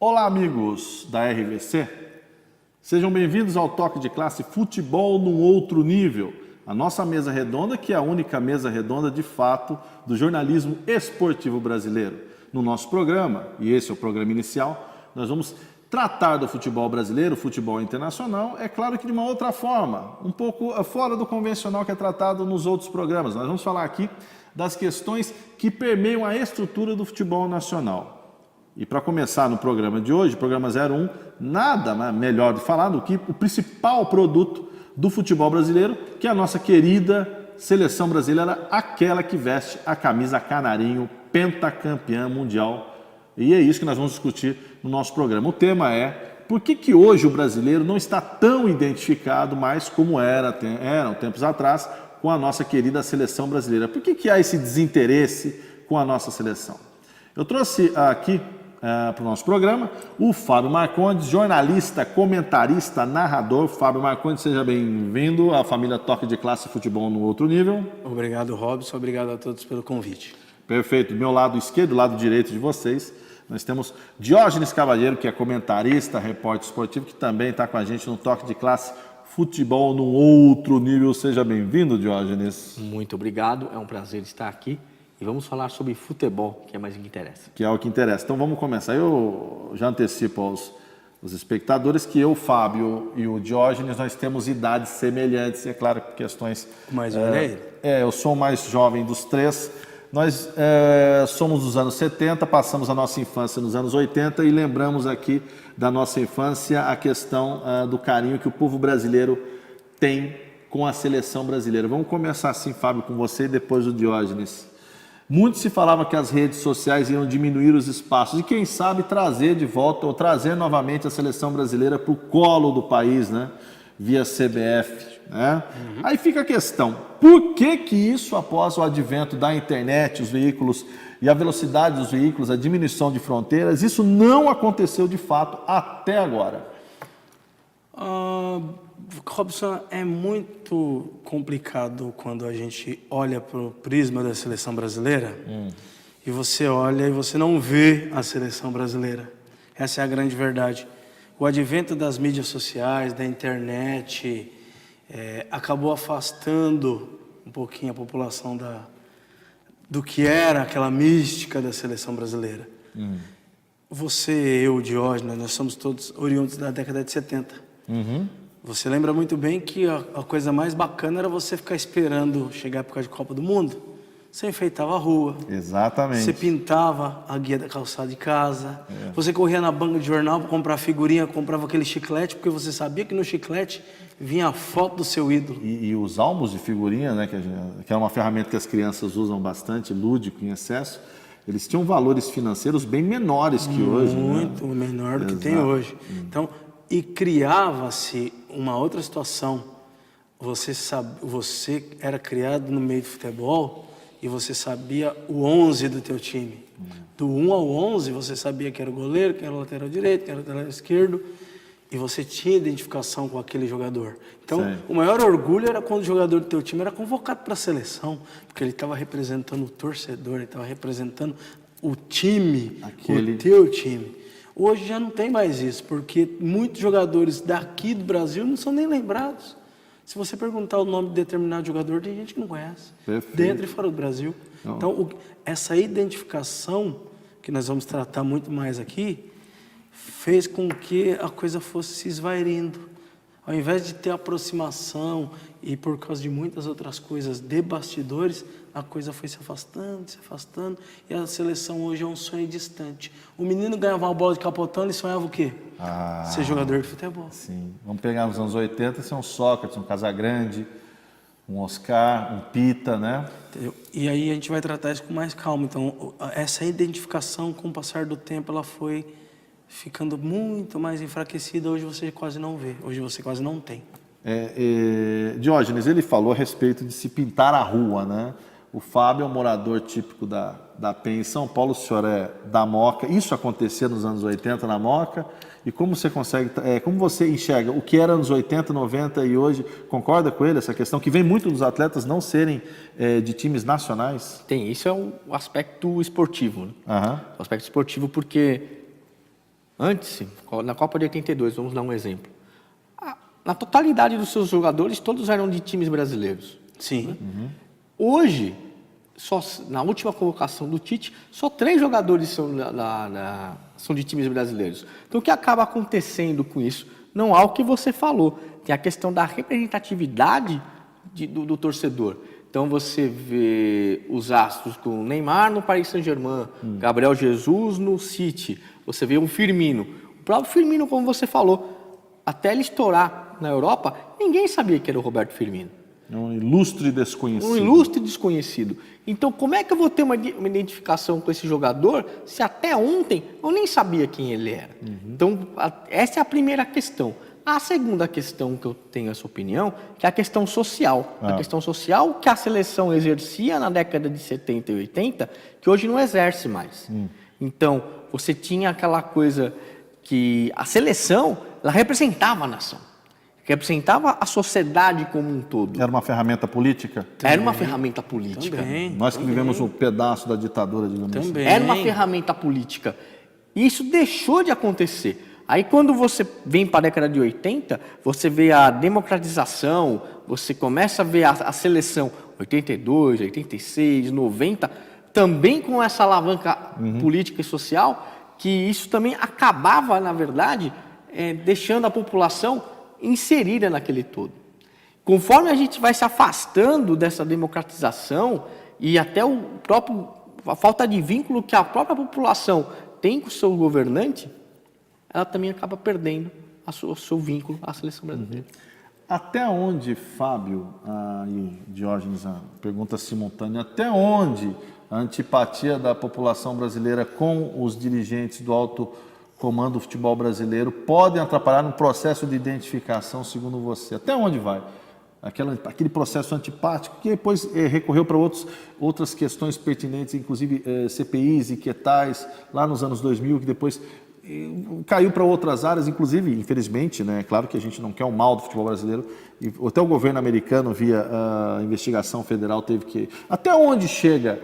Olá, amigos da RVC. Sejam bem-vindos ao Toque de Classe Futebol num Outro Nível. A nossa mesa redonda, que é a única mesa redonda de fato do jornalismo esportivo brasileiro. No nosso programa, e esse é o programa inicial, nós vamos tratar do futebol brasileiro, futebol internacional, é claro que de uma outra forma, um pouco fora do convencional que é tratado nos outros programas. Nós vamos falar aqui das questões que permeiam a estrutura do futebol nacional. E para começar no programa de hoje, programa 01, nada melhor de falar do que o principal produto do futebol brasileiro, que é a nossa querida seleção brasileira, aquela que veste a camisa canarinho, pentacampeã mundial. E é isso que nós vamos discutir no nosso programa. O tema é por que hoje o brasileiro não está tão identificado mais como eram tempos atrás com a nossa querida seleção brasileira. Por que há esse desinteresse com a nossa seleção? Eu trouxe aqui para o nosso programa o Fábio Marcondes, jornalista, comentarista, narrador. Fábio Marcondes, seja bem-vindo à família Toque de Classe Futebol no Outro Nível. Obrigado, Robson. Obrigado a todos pelo convite. Perfeito. Do meu lado esquerdo, do lado direito de vocês, nós temos Diógenes Cavalheiro, que é comentarista, repórter esportivo, que também está com a gente no Toque de Classe Futebol num Outro Nível. Seja bem-vindo, Diógenes. Muito obrigado. É um prazer estar aqui. E vamos falar sobre futebol, que é mais o que interessa. Que é o que interessa. Então vamos começar. Eu já antecipo aos espectadores que eu, Fábio e o Diógenes, nós temos idades semelhantes. É claro que questões... Mais velho? Eu sou o mais jovem dos três. Nós somos dos anos 70, passamos a nossa infância nos anos 80 e lembramos aqui da nossa infância a questão do carinho que o povo brasileiro tem com a seleção brasileira. Vamos começar assim, Fábio, com você e depois o Diógenes. Muito se falava que as redes sociais iam diminuir os espaços e, quem sabe, trazer de volta ou trazer novamente a seleção brasileira para o colo do país, né? Via CBF. Né? Aí fica a questão, por que isso, após o advento da internet, os veículos e a velocidade dos veículos, a diminuição de fronteiras, isso não aconteceu de fato até agora? Robson, é muito complicado quando a gente olha para o prisma da seleção brasileira e você olha e você não vê a seleção brasileira. Essa é a grande verdade. O advento das mídias sociais, da internet, acabou afastando um pouquinho a população do que era aquela mística da seleção brasileira. Você, eu, Diógenes, nós somos todos oriundos da década de 70. Você lembra muito bem que a coisa mais bacana era você ficar esperando chegar a época de Copa do Mundo. Você enfeitava a rua. Exatamente. Você pintava a guia da calçada de casa. Você corria na banca de jornal para comprar figurinha, comprava aquele chiclete, porque você sabia que no chiclete vinha a foto do seu ídolo. E os álbuns de figurinha, né, que é uma ferramenta que as crianças usam bastante, lúdico, em excesso, eles tinham valores financeiros bem menores que hoje. Muito menor do que tem hoje. Então, e criava-se uma outra situação. Você era criado no meio do futebol e você sabia o 11 do teu time. Do 1 ao 11, você sabia que era o goleiro, que era o lateral direito, que era o lateral esquerdo, e você tinha identificação com aquele jogador. Então, o maior orgulho era quando o jogador do teu time era convocado para a seleção, porque ele estava representando o torcedor, ele estava representando o time, o teu time. Hoje já não tem mais isso, porque muitos jogadores daqui do Brasil não são nem lembrados. Se você perguntar o nome de determinado jogador, tem gente que não conhece, dentro e fora do Brasil. Então, essa identificação, que nós vamos tratar muito mais aqui, fez com que a coisa fosse se esvairindo. Ao invés de ter aproximação e por causa de muitas outras coisas de bastidores, a coisa foi se afastando, e a seleção hoje é um sonho distante. O menino ganhava uma bola de capotão e sonhava o quê? Ser jogador de futebol. Sim. Vamos pegar nos anos 80, ser um Sócrates, um Casagrande, um Oscar, um Pita, né? Entendeu? E aí a gente vai tratar isso com mais calma. Então, essa identificação, com o passar do tempo, ela foi ficando muito mais enfraquecida. Hoje você quase não vê, hoje você quase não tem. Diógenes, ele falou a respeito de se pintar a rua, né? O Fábio é um morador típico da Penha em São Paulo, o senhor é da Moca. Isso acontecia nos anos 80 na Moca. E como você como você enxerga o que era anos 80, 90 e hoje? Concorda com ele, essa questão que vem muito dos atletas não serem de times nacionais? Isso é o aspecto esportivo, né? O aspecto esportivo porque antes, na Copa de 82, vamos dar um exemplo. Na totalidade dos seus jogadores, todos eram de times brasileiros. Sim. Hoje, na última convocação do Tite, só 3 jogadores são de times brasileiros. Então, o que acaba acontecendo com isso? Não há o que você falou. Tem a questão da representatividade do torcedor. Então, você vê os astros com Neymar no Paris Saint-Germain, Gabriel Jesus no City, você vê um Firmino. O próprio Firmino, como você falou, até ele estourar na Europa, ninguém sabia que era o Roberto Firmino. É um ilustre desconhecido. Um ilustre desconhecido. Então, como é que eu vou ter uma identificação com esse jogador se até ontem eu nem sabia quem ele era? Então, essa é a primeira questão. A segunda questão que eu tenho essa opinião, que é a questão social. A questão social que a seleção exercia na década de 70 e 80, que hoje não exerce mais. Então, você tinha aquela coisa que a seleção, ela representava a nação. Representava a sociedade como um todo. Era uma ferramenta política? Era uma ferramenta política. Também. Nós que vivemos um pedaço da ditadura, digamos assim. Também. Era uma ferramenta política. E isso deixou de acontecer. Aí quando você vem para a década de 80, você vê a democratização, você começa a ver a seleção 82, 86, 90, também com essa alavanca política e social, que isso também acabava, na verdade, deixando a população inserida naquele todo. Conforme a gente vai se afastando dessa democratização e até a falta de vínculo que a própria população tem com o seu governante, ela também acaba perdendo o seu vínculo à seleção brasileira. Até onde, Fábio e Diógenes, a pergunta simultânea, até onde a antipatia da população brasileira com os dirigentes do alto comando do futebol brasileiro podem atrapalhar no processo de identificação, segundo você? Até onde vai? Aquele processo antipático que depois recorreu para outras questões pertinentes, inclusive CPIs e quietais, lá nos anos 2000, que depois caiu para outras áreas, inclusive, infelizmente, né? Claro que a gente não quer o mal do futebol brasileiro, e até o governo americano, via a investigação federal, teve que... Até onde chega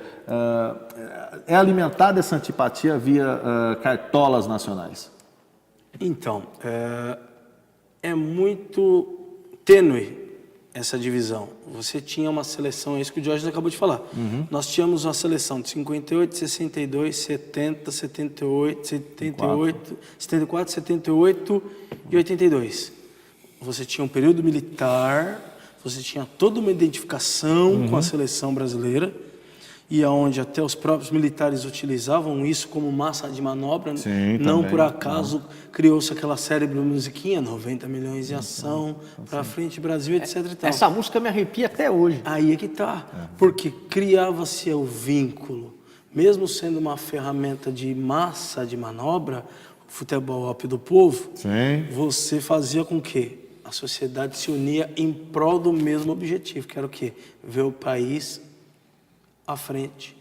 é alimentada essa antipatia via cartolas nacionais? Então, é muito tênue essa divisão. Você tinha uma seleção, é isso que o Jorge acabou de falar. Nós tínhamos uma seleção de 58, 62, 70, 78, 78, 74, 78 e 82. Você tinha um período militar, você tinha toda uma identificação com a seleção brasileira, e aonde até os próprios militares utilizavam isso como massa de manobra. Sim, não também. por acaso criou-se aquela célebre musiquinha, 90 milhões em ação, para frente Brasil, etc. E tal. Essa música me arrepia até hoje. Aí é que tá, porque criava-se o vínculo, mesmo sendo uma ferramenta de massa de manobra, o futebol ópio do povo, Sim. você fazia com que a sociedade se unia em prol do mesmo objetivo, que era o quê? Ver o país à frente.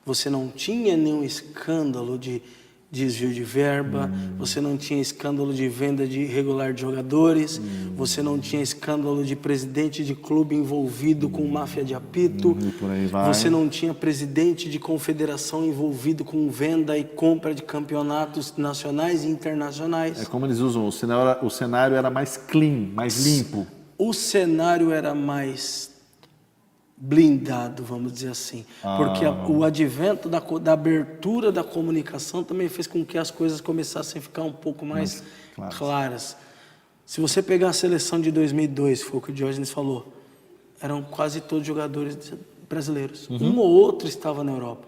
Você não tinha nenhum escândalo de desvio de verba, você não tinha escândalo de venda de irregular de jogadores, você não tinha escândalo de presidente de clube envolvido com máfia de apito, E por aí vai. você não tinha presidente de confederação envolvido com venda e compra de campeonatos nacionais e internacionais. É como eles usam, o cenário era mais clean, mais limpo. O cenário era mais blindado, vamos dizer assim, porque o advento da abertura da comunicação também fez com que as coisas começassem a ficar um pouco mais claras. Se você pegar a seleção de 2002, foi o que o Diógenes falou, eram quase todos jogadores brasileiros. Um ou outro estava na Europa.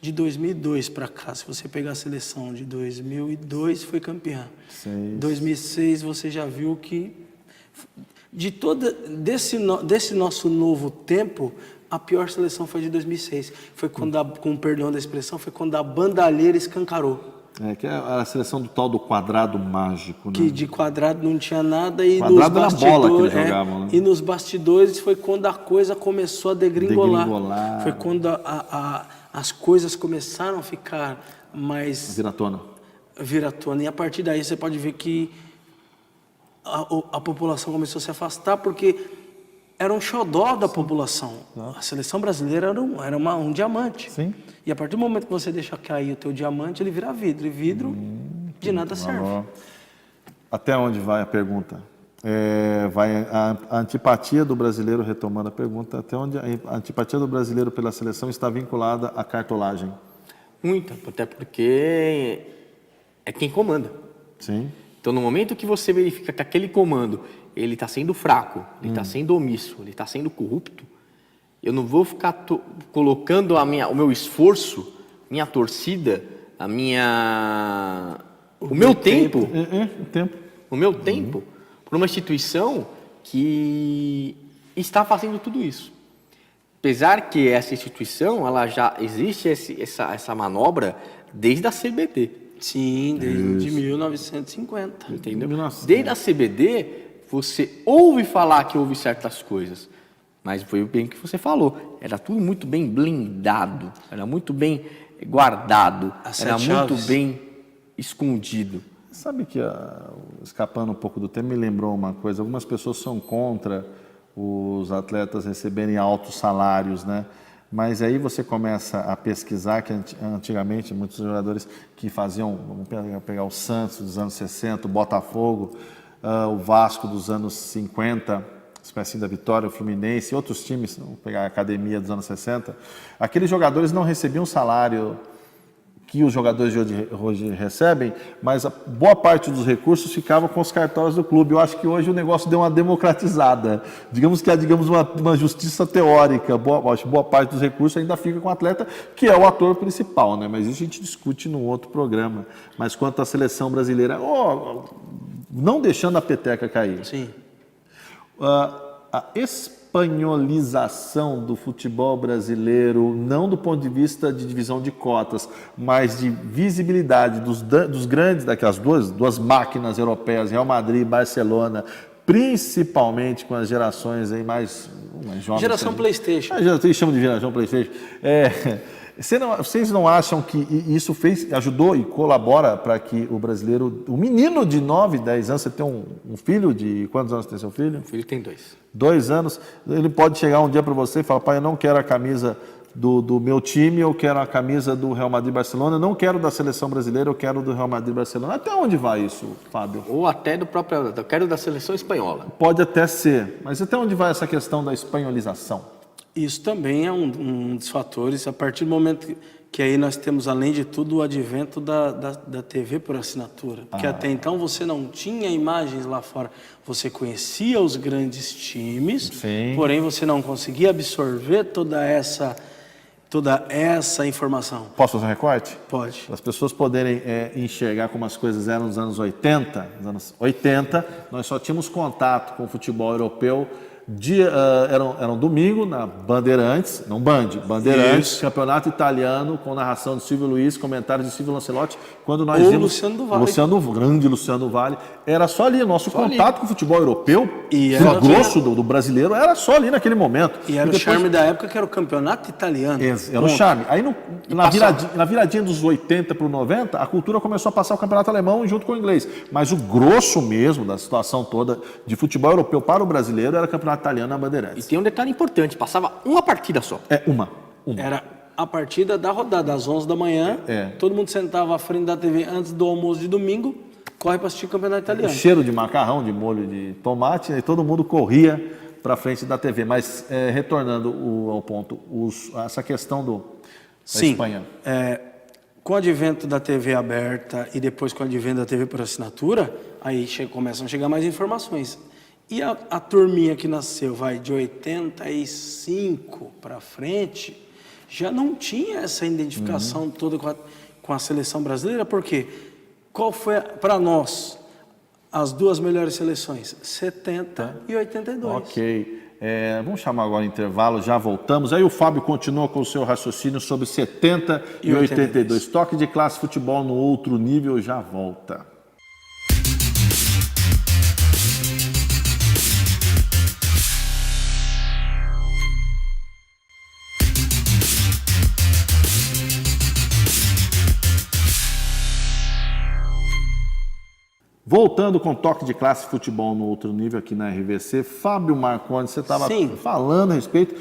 De 2002 para cá, se você pegar a seleção de 2002, foi campeã. 2006, você já viu que desse nosso novo tempo, a pior seleção foi de 2006. Foi quando, com perdão da expressão, foi quando a bandalheira escancarou. Que é a seleção do tal do quadrado mágico, né? Que de quadrado não tinha nada e Quadrado nos era a bola que bastidores, eles jogavam, né? E nos bastidores foi quando a coisa começou a degringolar. Foi quando as coisas começaram a ficar mais... Vira à tona. Vir à tona. E a partir daí você pode ver que a população começou a se afastar, porque era um xodó da população. A seleção brasileira era um diamante. Sim. E a partir do momento que você deixa cair o teu diamante, ele vira vidro. E vidro de nada serve. Até onde vai a pergunta? Vai a antipatia do brasileiro, retomando a pergunta, até onde a antipatia do brasileiro pela seleção está vinculada à cartolagem? Muita, até porque é quem comanda. Sim. Então, no momento que você verifica que aquele comando ele está sendo fraco, ele está sendo omisso, ele está sendo corrupto, eu não vou ficar colocando o meu esforço, minha torcida, o meu tempo, o meu tempo, para uma instituição que está fazendo tudo isso. Apesar que essa instituição, ela já existe essa manobra desde a CBD. Sim, desde 1950. Entendeu? Desde a CBD, você ouve falar que houve certas coisas, mas foi bem o que você falou. Era tudo muito bem blindado, era muito bem guardado, era muito bem escondido. Sabe que, escapando um pouco do tema, me lembrou uma coisa. Algumas pessoas são contra os atletas receberem altos salários, né? Mas aí você começa a pesquisar que antigamente muitos jogadores que faziam, vamos pegar o Santos dos anos 60, o Botafogo, o Vasco dos anos 50, espécie da Vitória, o Fluminense, outros times, vamos pegar a Academia dos anos 60, aqueles jogadores não recebiam salário que os jogadores de hoje recebem, mas a boa parte dos recursos ficava com os cartórios do clube. Eu acho que hoje o negócio deu uma democratizada. Digamos que uma justiça teórica. Boa parte dos recursos ainda fica com o atleta, que é o ator principal, né? Mas isso a gente discute num outro programa. Mas quanto à seleção brasileira, não deixando a peteca cair. Sim. A espanholização do futebol brasileiro, não do ponto de vista de divisão de cotas, mas de visibilidade dos grandes, daquelas duas máquinas europeias, Real Madrid e Barcelona, principalmente com as gerações aí mais jovens. Geração PlayStation. Eles chamam de geração PlayStation. Vocês não acham que isso ajudou e colabora para que o brasileiro, o menino de 9, 10 anos, você tem um filho de quantos anos tem seu filho? O filho tem 2. 2 anos, ele pode chegar um dia para você e falar: pai, eu não quero a camisa do meu time, eu quero a camisa do Real Madrid e Barcelona, eu não quero da seleção brasileira, eu quero do Real Madrid e Barcelona. Até onde vai isso, Fábio? Ou até eu quero da seleção espanhola. Pode até ser, mas até onde vai essa questão da espanholização? Isso também é um dos fatores, a partir do momento que aí nós temos, além de tudo, o advento da TV por assinatura. Porque até então você não tinha imagens lá fora. Você conhecia os grandes times, sim, porém você não conseguia absorver toda essa informação. Posso fazer um recorte? Pode. Para as pessoas poderem enxergar como as coisas eram nos anos 80. Nos anos 80, nós só tínhamos contato com o futebol europeu. Era um domingo na Bandeirantes, não Band, Bandeirantes, isso, campeonato italiano com narração de Silvio Luiz, comentários de Silvio Lancelotti, quando nós vimos Luciano do Vale. grande Luciano do Vale, era só ali, nosso contato com o futebol europeu, E o grosso do brasileiro, era só ali naquele momento. E era depois, o charme da época, que era o campeonato italiano. Era o charme. Aí na viradinha dos 80 para o 90, a cultura começou a passar o campeonato alemão junto com o inglês, mas o grosso mesmo da situação toda de futebol europeu para o brasileiro era o campeonato italiano na Bandeirantes. E tem um detalhe importante, passava uma partida só. Uma. Era a partida da rodada, às 11 da manhã, todo mundo sentava à frente da TV antes do almoço de domingo, corre para assistir o campeonato italiano. O cheiro de macarrão, de molho de tomate, e todo mundo corria para frente da TV. Mas, retornando ao ponto, essa questão da Espanha. Com o advento da TV aberta e depois com o advento da TV por assinatura, aí começam a chegar mais informações. E a turminha que nasceu, de 85 para frente, já não tinha essa identificação toda com a seleção brasileira, porque qual foi, para nós, as duas melhores seleções? 70 e 82. Ok. Vamos chamar agora o intervalo, já voltamos. Aí o Fábio continua com o seu raciocínio sobre 70 e 82. Toque de classe, futebol no outro nível, já volta. Voltando com toque de classe futebol no outro nível aqui na RVC, Fábio Marconi, você estava falando a respeito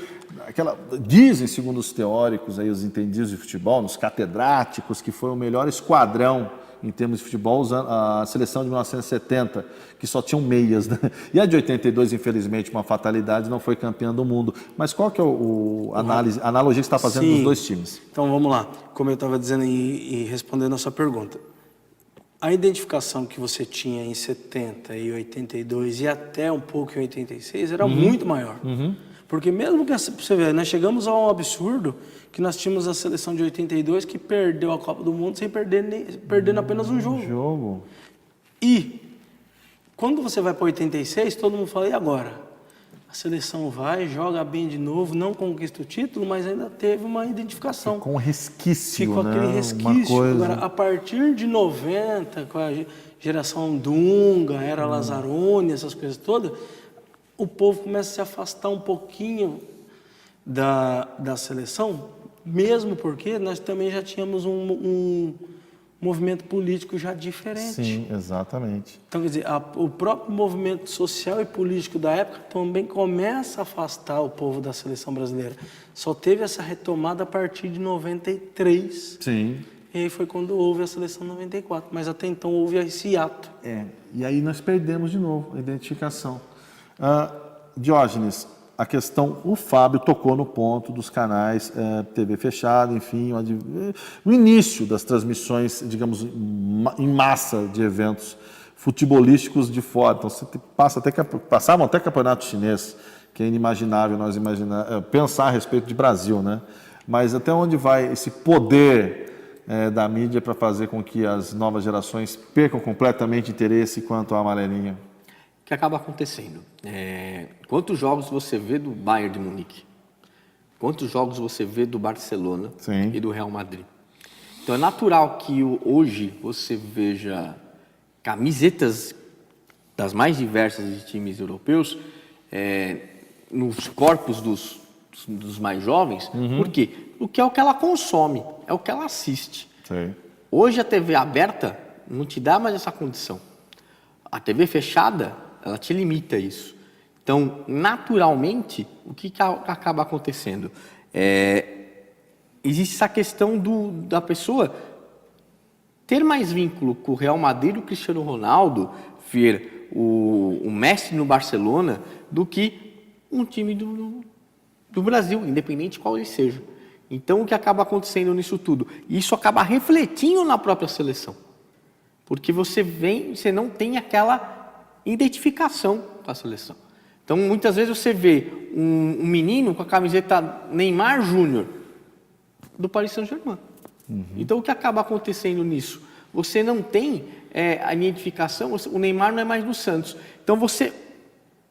dizem, segundo os teóricos, aí, os entendidos de futebol, os catedráticos, que foi o melhor esquadrão em termos de futebol, a seleção de 1970, que só tinham meias, né? E a de 82, infelizmente, uma fatalidade, não foi campeã do mundo. Mas qual que é a analogia que você está fazendo dos dois times? Então vamos lá. Como eu estava dizendo e respondendo a sua pergunta. A identificação que você tinha em 70 e 82 e até um pouco em 86 era muito maior. Porque mesmo que você vê, nós chegamos a um absurdo que nós tínhamos a seleção de 82 que perdeu a Copa do Mundo sem perdendo apenas um jogo. E quando você vai para 86, todo mundo fala, e agora? A seleção vai, joga bem de novo, não conquista o título, mas ainda teve uma identificação. Com um resquício, Ficou aquele resquício. Agora, a partir de 90, com a geração Dunga, era Lazzaroni, essas coisas todas, o povo começa a se afastar um pouquinho da seleção, mesmo porque nós também já tínhamos um movimento político já diferente. Sim, exatamente. Então, quer dizer, o próprio movimento social e político da época também começa a afastar o povo da seleção brasileira. Só teve essa retomada a partir de 93. Sim. E aí foi quando houve a seleção 94. Mas até então houve esse hiato. E aí nós perdemos de novo a identificação. Diógenes, a questão, o Fábio tocou no ponto dos canais TV fechada, enfim, o início das transmissões, digamos, em massa de eventos futebolísticos de fora. Então, você passavam até campeonato chinês, que é inimaginável nós pensar a respeito de Brasil, né? Mas até onde vai esse poder da mídia para fazer com que as novas gerações percam completamente interesse quanto à amarelinha? O que acaba acontecendo? Quantos jogos você vê do Bayern de Munique? Quantos jogos você vê do Barcelona e do Real Madrid? Então é natural que hoje você veja camisetas das mais diversas de times europeus nos corpos dos mais jovens. Por quê? Porque é o que ela consome, é o que ela assiste. Sim. Hoje a TV aberta não te dá mais essa condição. A TV fechada, ela te limita a isso. Então, naturalmente, o que acaba acontecendo? Existe essa questão da pessoa ter mais vínculo com o Real Madrid, o Cristiano Ronaldo, ver o Messi no Barcelona, do que um time do Brasil, independente de qual ele seja. Então, o que acaba acontecendo nisso tudo? Isso acaba refletindo na própria seleção. Porque você não tem aquela identificação com a seleção. Então, muitas vezes você vê um menino com a camiseta Neymar Júnior do Paris Saint-Germain. Então, o que acaba acontecendo nisso? Você não tem a identificação, o Neymar não é mais do Santos. Então, você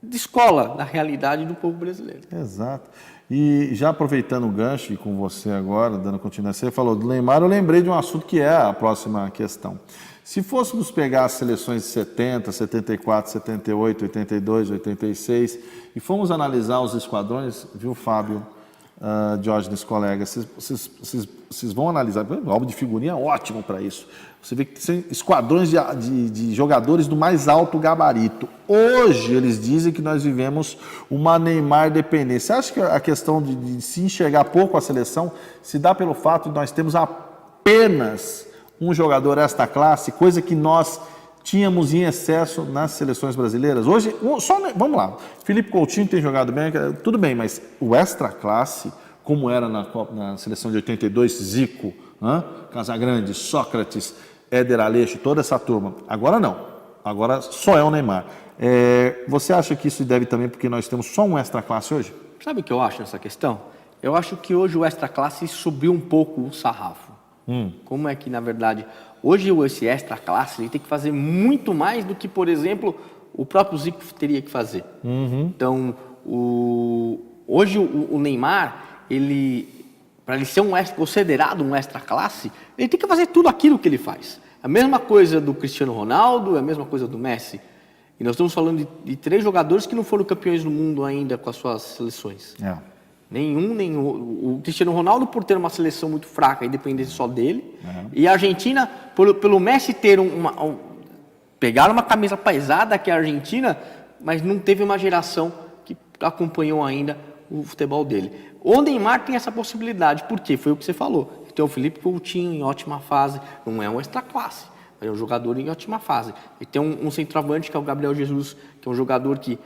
descola da realidade do povo brasileiro. Exato. E já aproveitando o gancho e com você agora, dando continuação, você falou do Neymar, eu lembrei de um assunto que é a próxima questão. Se fôssemos pegar as seleções de 70, 74, 78, 82, 86 e fomos analisar os esquadrões, viu, Fábio, Diógenes, colega, vocês vão analisar, o álbum de figurinha é ótimo para isso. Você vê que tem esquadrões de jogadores do mais alto gabarito. Hoje eles dizem que nós vivemos uma Neymar dependência. Você acha que a questão de se enxergar pouco a seleção se dá pelo fato de nós termos apenas um jogador esta classe, coisa que nós tínhamos em excesso nas seleções brasileiras? Hoje, vamos lá, Felipe Coutinho tem jogado bem, tudo bem, mas o extra classe, como era na seleção de 82, Zico, Casagrande, Sócrates, Éder Aleixo, toda essa turma, agora não, agora só é o Neymar. Você acha que isso deve também porque nós temos só um extra classe hoje? Sabe o que eu acho nessa questão? Eu acho que hoje o extra classe subiu um pouco o sarrafo. Como é que, na verdade, hoje esse extra classe ele tem que fazer muito mais do que, por exemplo, o próprio Zico teria que fazer. Então, hoje o Neymar, para ele ser considerado um extra classe, ele tem que fazer tudo aquilo que ele faz. A mesma coisa do Cristiano Ronaldo, a mesma coisa do Messi. E nós estamos falando de 3 jogadores que não foram campeões do mundo ainda com as suas seleções. Nenhum. O Cristiano Ronaldo, por ter uma seleção muito fraca e depender só dele. E a Argentina, pelo Messi ter pegar uma camisa pesada que é a Argentina, mas não teve uma geração que acompanhou ainda o futebol dele. O Neymar tem essa possibilidade, porque foi o que você falou. Tem o Felipe Coutinho em ótima fase, não é um extra classe, é um jogador em ótima fase. E tem um centroavante que é o Gabriel Jesus, que é um jogador que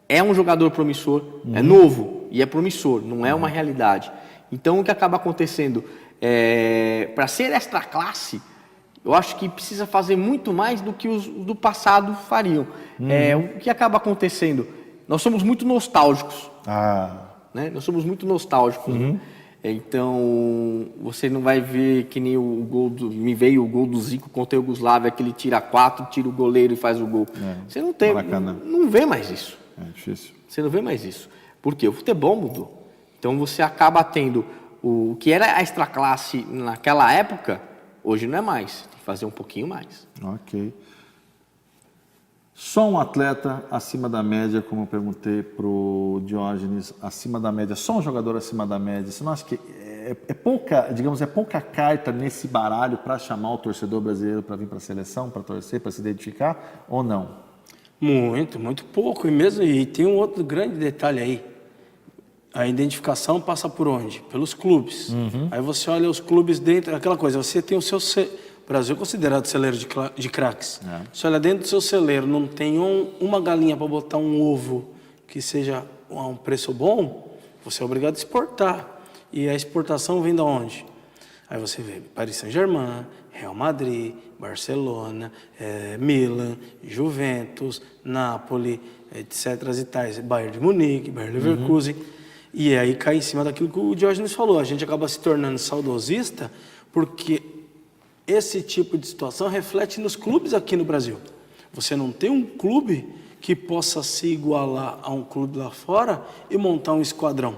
é um jogador promissor, é novo e é promissor, não é uma realidade. Então, o que acaba acontecendo, para ser extra classe, eu acho que precisa fazer muito mais do que os do passado fariam. O que acaba acontecendo? Nós somos muito nostálgicos. Né? Nós somos muito nostálgicos. Né? Então, você não vai ver que nem o gol me veio o gol do Zico contra a Iugoslávia, que ele tira 4, tira o goleiro e faz o gol. Você não tem, não vê mais isso. É difícil. Você não vê mais isso. Por quê? O futebol mudou. Então, você acaba tendo o que era a extraclasse naquela época, hoje não é mais. Tem que fazer um pouquinho mais. Ok. Só um atleta acima da média, como eu perguntei para o Diógenes, acima da média, só um jogador acima da média. Você não acha que é pouca carta nesse baralho para chamar o torcedor brasileiro para vir para a seleção, para torcer, para se identificar, ou não? Muito pouco. E tem um outro grande detalhe aí. A identificação passa por onde? Pelos clubes. Aí você olha os clubes dentro, aquela coisa, você tem o seu... O Brasil é considerado celeiro de craques. Você olha dentro do seu celeiro, não tem uma galinha para botar um ovo que seja a um preço bom, você é obrigado a exportar. E a exportação vem de onde? Aí você vê Paris Saint-Germain, Real Madrid, Barcelona, Milan, Juventus, Napoli, etc. e tais, Bayern de Munique, Bayern Leverkusen. E aí cai em cima daquilo que o Diógenes falou. A gente acaba se tornando saudosista porque esse tipo de situação reflete nos clubes aqui no Brasil. Você não tem um clube que possa se igualar a um clube lá fora e montar um esquadrão.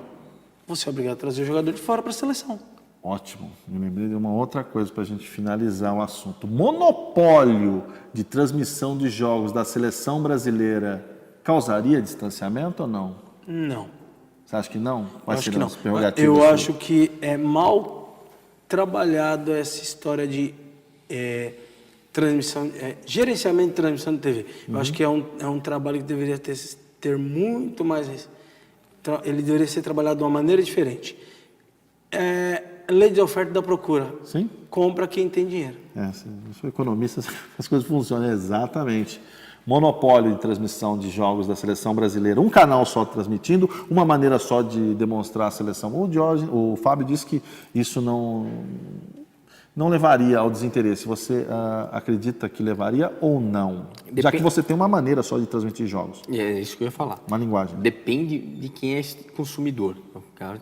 Você é obrigado a trazer o jogador de fora para a seleção. Ótimo. Me lembrei de uma outra coisa para a gente finalizar o assunto. Monopólio de transmissão de jogos da seleção brasileira causaria distanciamento ou não? Não. Você acha que não? Acho que não. Eu acho que é mal trabalhado essa história de transmissão, gerenciamento de transmissão de TV. Eu acho que é um trabalho que deveria ter muito mais... Ele deveria ser trabalhado de uma maneira diferente. Lei de oferta e da procura. Sim. Compra quem tem dinheiro. Eu sou economista, as coisas funcionam exatamente. Monopólio de transmissão de jogos da seleção brasileira, um canal só transmitindo, uma maneira só de demonstrar a seleção. O Fábio disse que isso não levaria ao desinteresse. Você acredita que levaria ou não? Já que você tem uma maneira só de transmitir jogos. É isso que eu ia falar. Uma linguagem. Depende de quem é esse consumidor,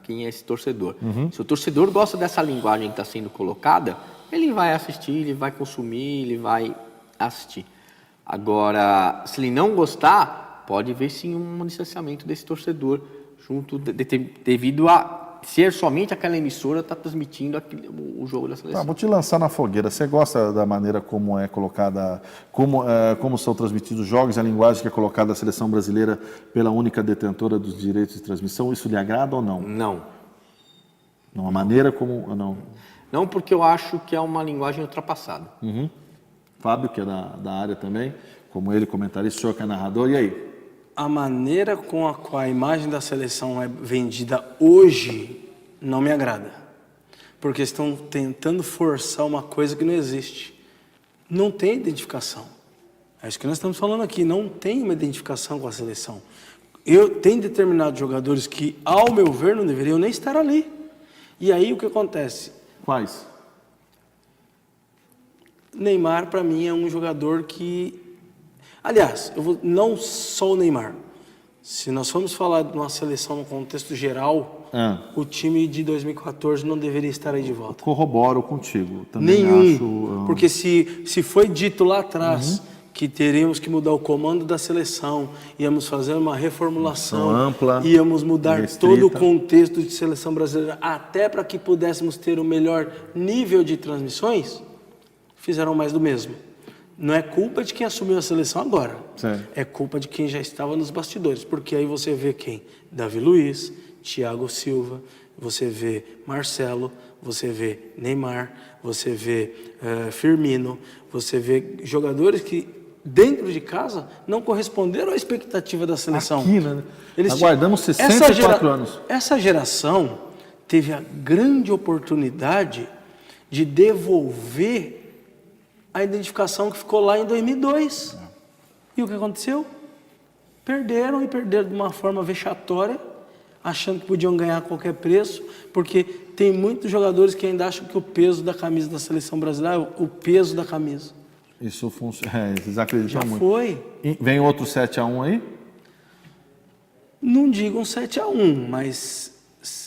quem é esse torcedor. Se o torcedor gosta dessa linguagem que está sendo colocada, ele vai assistir, ele vai consumir, ele vai assistir. Agora, se ele não gostar, pode haver sim um distanciamento desse torcedor devido a ser somente aquela emissora está transmitindo o jogo da seleção. Vou te lançar na fogueira. Você gosta da maneira como é colocada, como são transmitidos os jogos, a linguagem que é colocada da seleção brasileira pela única detentora dos direitos de transmissão? Isso lhe agrada ou não? Não. Não, a maneira como... Não. Não, porque eu acho que é uma linguagem ultrapassada. Fábio, que é da área também, como ele, comentarista, o senhor que é narrador, e aí? A maneira com a qual a imagem da seleção é vendida hoje não me agrada. Porque estão tentando forçar uma coisa que não existe. Não tem identificação. É isso que nós estamos falando aqui, não tem uma identificação com a seleção. Tem determinados jogadores que, ao meu ver, não deveriam nem estar ali. E aí o que acontece? Quais? Neymar, para mim, é um jogador que... Aliás, não só o Neymar. Se nós formos falar de uma seleção no contexto geral, o time de 2014 não deveria estar aí de volta. Corroboro contigo. Também Nenhum. Porque se foi dito lá atrás que teríamos que mudar o comando da seleção, íamos fazer uma reformulação ampla, íamos mudar restrita. todo o contexto de seleção brasileira, até para que pudéssemos ter o melhor nível de transmissões, fizeram mais do mesmo. Não é culpa de quem assumiu a seleção agora. Certo. É culpa de quem já estava nos bastidores. Porque aí você vê quem? Davi Luiz, Thiago Silva, você vê Marcelo, você vê Neymar, você vê Firmino, você vê jogadores que dentro de casa não corresponderam à expectativa da seleção. Aqui, né? Aguardamos 64 anos. Essa geração teve a grande oportunidade de devolver a identificação que ficou lá em 2002. E o que aconteceu? Perderam, e perderam de uma forma vexatória, achando que podiam ganhar a qualquer preço, porque tem muitos jogadores que ainda acham que o peso da camisa da seleção brasileira é o peso da camisa. Isso funciona. Eles acreditam Já muito. foi. E vem outro 7-1 aí? Não digo um 7-1, mas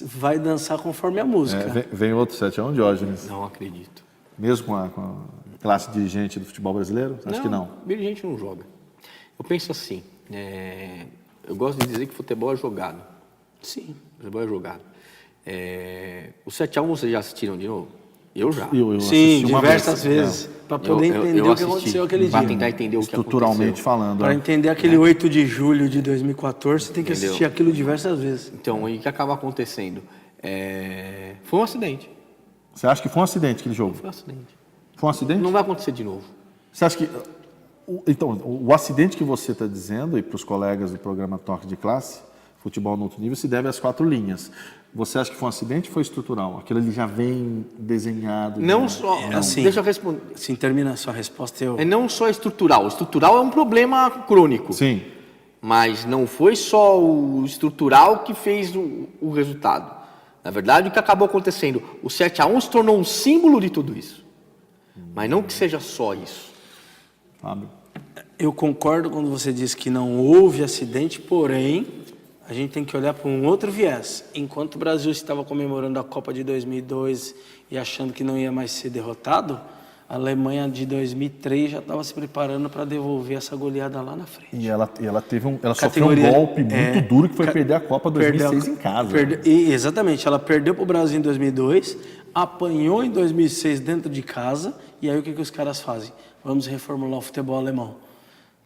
vai dançar conforme a música. Vem outro 7-1, Diógenes? Não acredito. Mesmo com a classe dirigente do futebol brasileiro? Acho que não. Dirigente não joga. Eu penso assim, eu gosto de dizer que futebol é jogado. Sim. Futebol é jogado. O 7-1 vocês já assistiram de novo? Eu já. Eu Sim, assisti uma diversas vez. vezes. Para poder entender o que aconteceu aquele Para dia. tentar entender o que Estruturalmente aconteceu. falando. Para entender aquele 8 de julho de 2014, você tem que Entendeu? assistir aquilo diversas vezes. Então, e o que acaba acontecendo? Foi um acidente. Você acha que foi um acidente aquele jogo? Foi um acidente. Foi um acidente? Não vai acontecer de novo. Você acha que... Então, o acidente que você está dizendo, e para os colegas do programa Toque de Classe, Futebol no Outro Nível, se deve às 4 linhas. Você acha que foi um acidente ou foi estrutural? Aquilo ali já vem desenhado? Não só... assim, Deixa eu responder. Sim, termina a sua resposta. Não só estrutural. Estrutural é um problema crônico. Sim. Mas não foi só o estrutural que fez o resultado. Na verdade, o que acabou acontecendo, o 7-1 se tornou um símbolo de tudo isso. Mas não que seja só isso. Fábio? Eu concordo quando você diz que não houve acidente, porém, a gente tem que olhar para um outro viés. Enquanto o Brasil estava comemorando a Copa de 2002 e achando que não ia mais ser derrotado, a Alemanha de 2003 já estava se preparando para devolver essa goleada lá na frente. E ela sofreu um golpe muito duro, que foi perder a Copa 2006 em casa. Exatamente, ela perdeu para o Brasil em 2002, apanhou em 2006 dentro de casa, e aí o que os caras fazem? Vamos reformular o futebol alemão.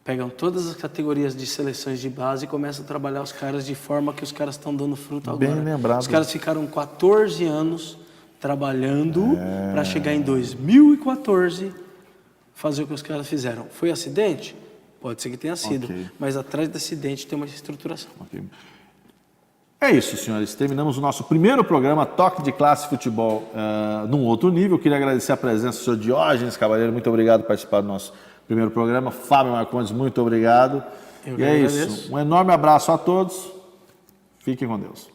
Pegam todas as categorias de seleções de base e começam a trabalhar os caras de forma que os caras estão dando fruto agora. Bem lembrado. Os caras ficaram 14 anos trabalhando para chegar em 2014 fazer o que os caras fizeram. Foi acidente? Pode ser que tenha sido, Ok. mas atrás do acidente tem uma estruturação. Ok. É isso, senhores. Terminamos o nosso primeiro programa Toque de Classe Futebol num outro nível. Queria agradecer a presença do senhor Diógenes Cavaleiro. Muito obrigado por participar do nosso primeiro programa. Fábio Marcondes, muito obrigado. Eu E é agradeço. isso. Um enorme abraço a todos. Fiquem com Deus.